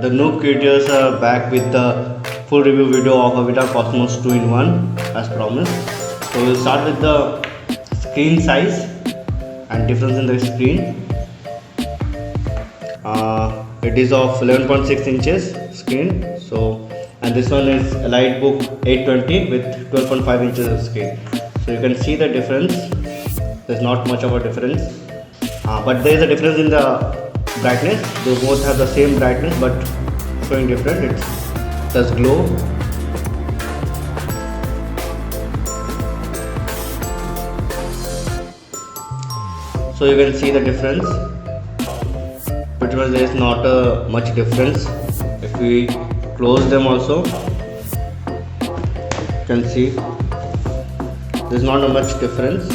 The Nook creators are back with the full review video of Avita Cosmos 2 in 1 as promised. So we'll start with the screen size and difference in the screen. It is of 11.6 inches screen. And this one is EliteBook 820 with 12.5 inches of screen. So you can see the difference. There's not much of a difference, but there is a difference in the brightness. They both have the same brightness but showing different. It does glow. So you can see the difference. Pretty much there is not much difference. If we close them also, you can see there is not a much difference.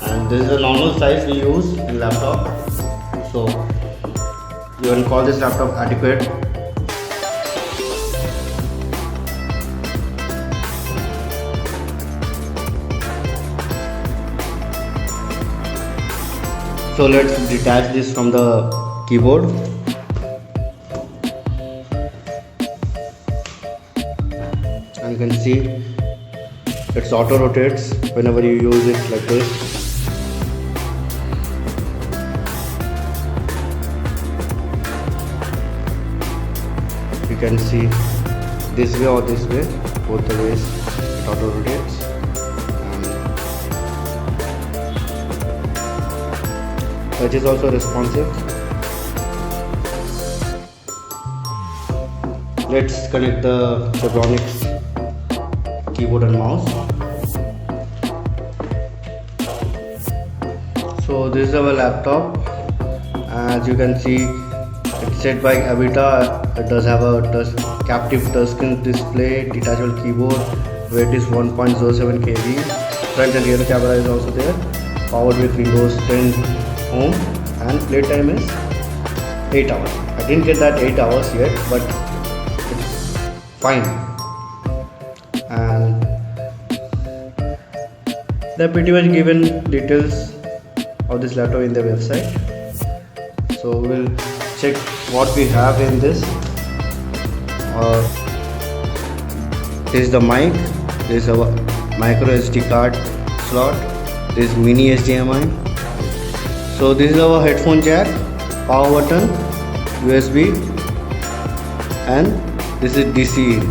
And this is a normal size we use in laptop. So you can call this laptop adequate. So let's detach this from the keyboard. And you can see it's auto rotates whenever you use it like this. You can see this way or this way, both the ways it auto rotates. Touch is also responsive. Let's connect the Zebronics keyboard and mouse. So this is our laptop. As you can see, it's set by Avita. It does have a captive touchscreen display, detachable keyboard, weight is 1.07 kg. Front and rear camera is also there. Powered with Windows 10 Home, and playtime is 8 hours. I didn't get that 8 hours yet, but it's fine. And they're pretty much given details of this laptop in their website. So we'll check what we have in this. This is the mic. This is a micro SD card slot. This is mini HDMI. So this is our headphone jack, power button, USB, and this is DC.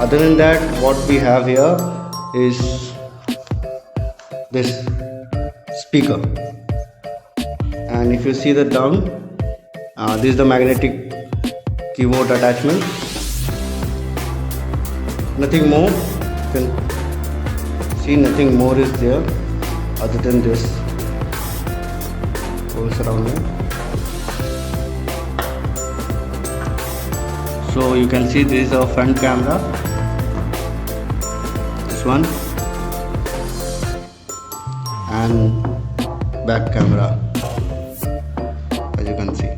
Other than that, what we have here is this speaker. And if you see the thumb, this is the magnetic keyboard attachment. Nothing more. You can see nothing more is there other than this. Surrounding. So you can see this is our front camera, this one, and back camera, as you can see.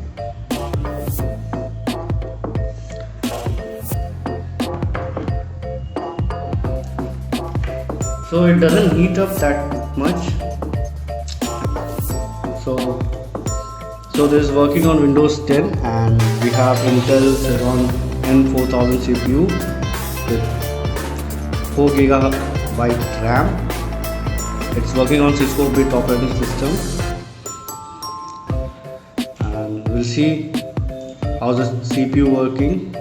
So it doesn't heat up that much. So this is working on Windows 10, and we have Intel Xeon N4000 CPU with 4 GB RAM. It's working on 64-bit operating system, and we'll see how the CPU working.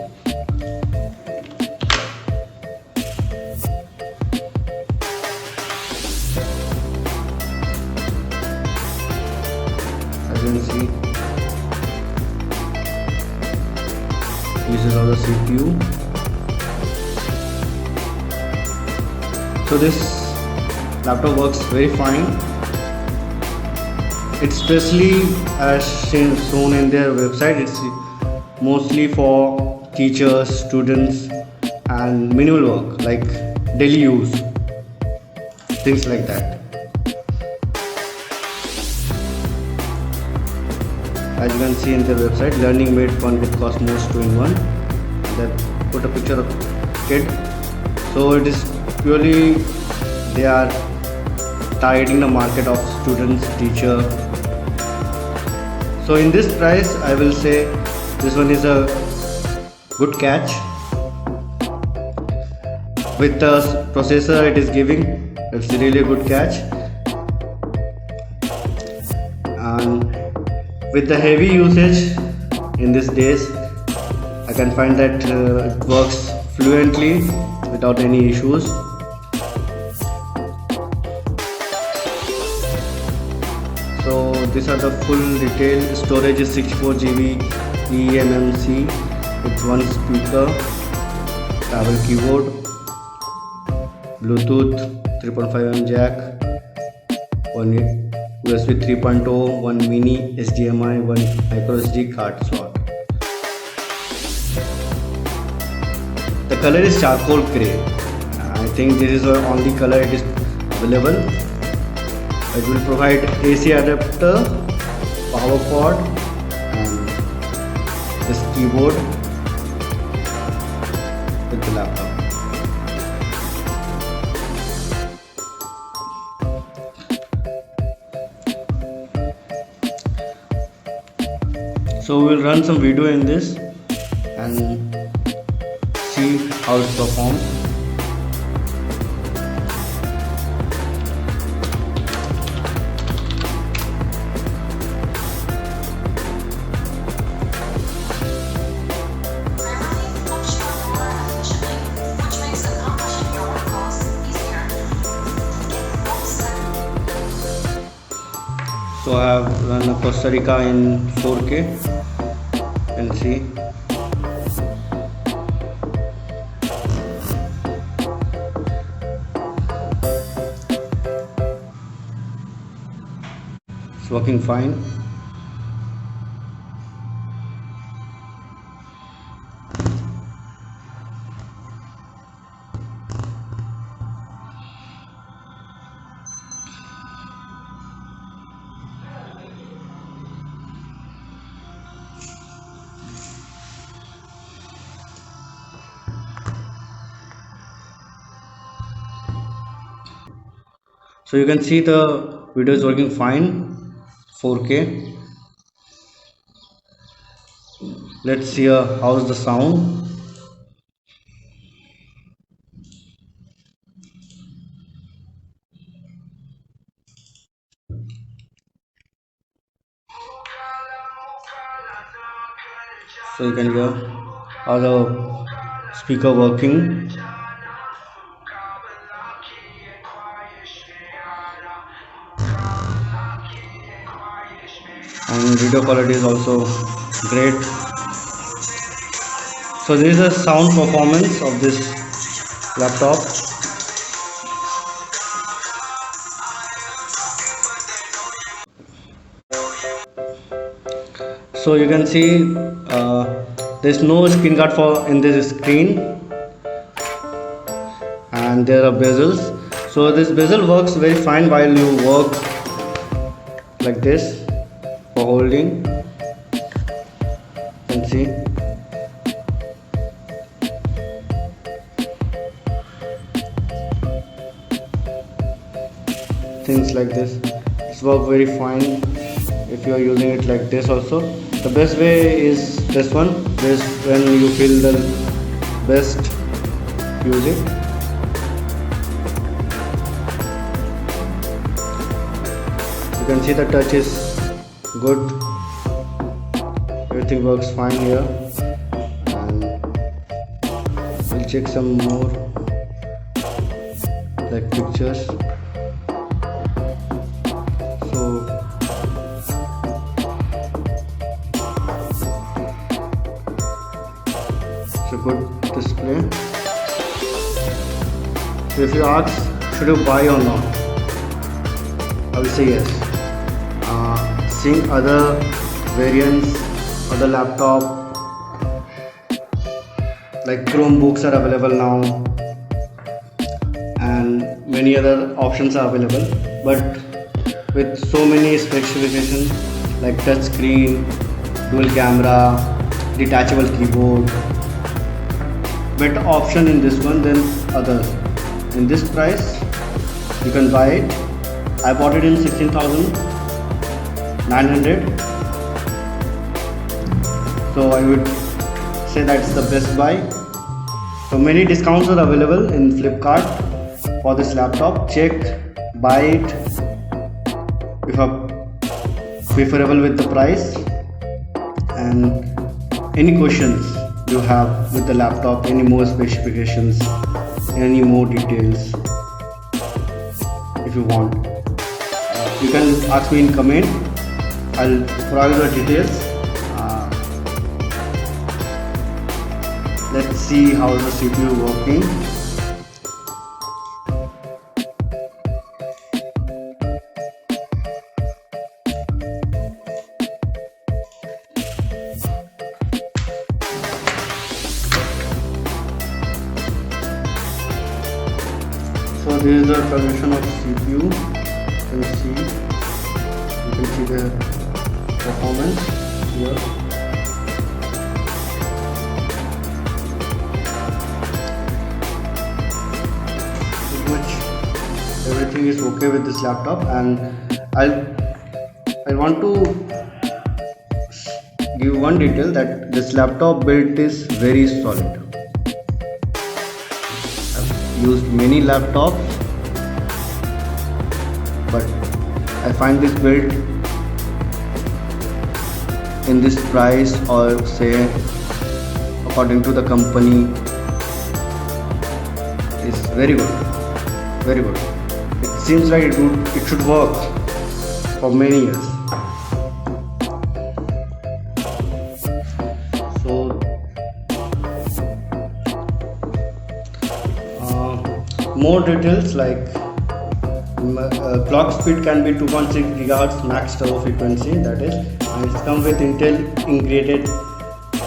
As you can see, this is our CPU. So this laptop works very fine. It's especially as shown in their website, it's mostly for teachers, students, and minimal work like daily use, things like that. As you can see in their website, learning made fun with Cosmos 2 in 1. They put a picture of kid. So it is purely they are targeting the market of students, teacher. So in this price, I will say this one is a Good catch. With the processor it is giving, it's really a good catch. And with the heavy usage in these days, I can find that it works fluently without any issues. So these are the full detail. Storage is 64 GB eMMC with one speaker, travel keyboard, Bluetooth 3.5mm jack, one USB 3.0, one mini HDMI, one microSD card slot. The color is charcoal gray. I think this is the only color it is available. It will provide AC adapter, power cord, and this keyboard with the laptop. So we'll run some video in this and see how it performs. So I have run a Costa Rica in 4K. You can see. It's working fine. So you can see the video is working fine, 4K. Let's see how's the sound. So you can hear how the speaker working. And video quality is also great. So this is the sound performance of this laptop. So you can see there's no screen guard for in this screen, and there are bezels. So this bezel works very fine while you work like this for holding. You can see. Things like this. It's work very fine if you are using it like this also. The best way is this one. This when you feel the best, use it. You can see the touch is good. Everything works fine here. And we'll check some more like pictures. So it's a good display. So if you ask, should you buy or not? I will say yes. Seeing other variants, other laptop like Chromebooks are available now, and many other options are available. But with so many specifications like touch screen, dual camera, detachable keyboard, better option in this one than others. In this price, you can buy it. I bought it in 16,900. So I would say that it's the best buy. So many discounts are available in Flipkart for this laptop. Check, buy it if are preferable with the price. And any questions you have with the laptop, any more specifications, any more details, if you want, you can ask me in comment. I'll provide the details. Let's see how the CPU working. So this is the condition of CPU. You can see the performance here. Pretty much everything is okay with this laptop, and I want to give one detail that this laptop build is very solid. Used many laptops, but I find this build in this price, or say according to the company, is very good, very good. It seems like it should work for many years. So more details like clock speed can be 2.6 GHz max turbo frequency, that is, and it's come with Intel integrated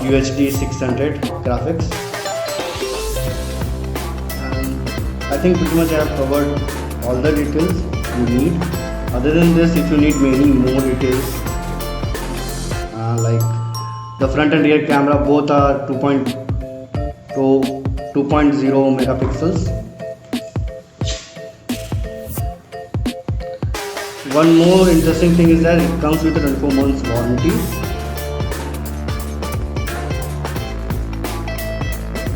UHD 600 graphics. And I think pretty much I have covered all the details you need. Other than this, if you need many more details, like the front and rear camera both are 2.0 megapixels. One more interesting thing is that it comes with a 24 months warranty.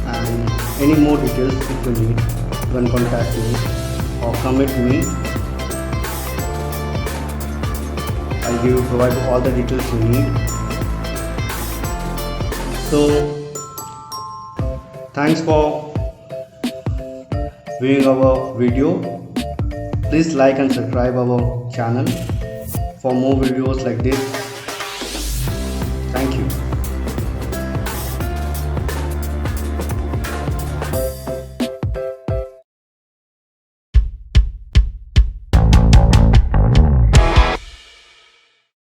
And any more details if you need, you can contact me or comment me. I'll provide all the details you need. So thanks for viewing our video. Please like and subscribe our channel for more videos like this.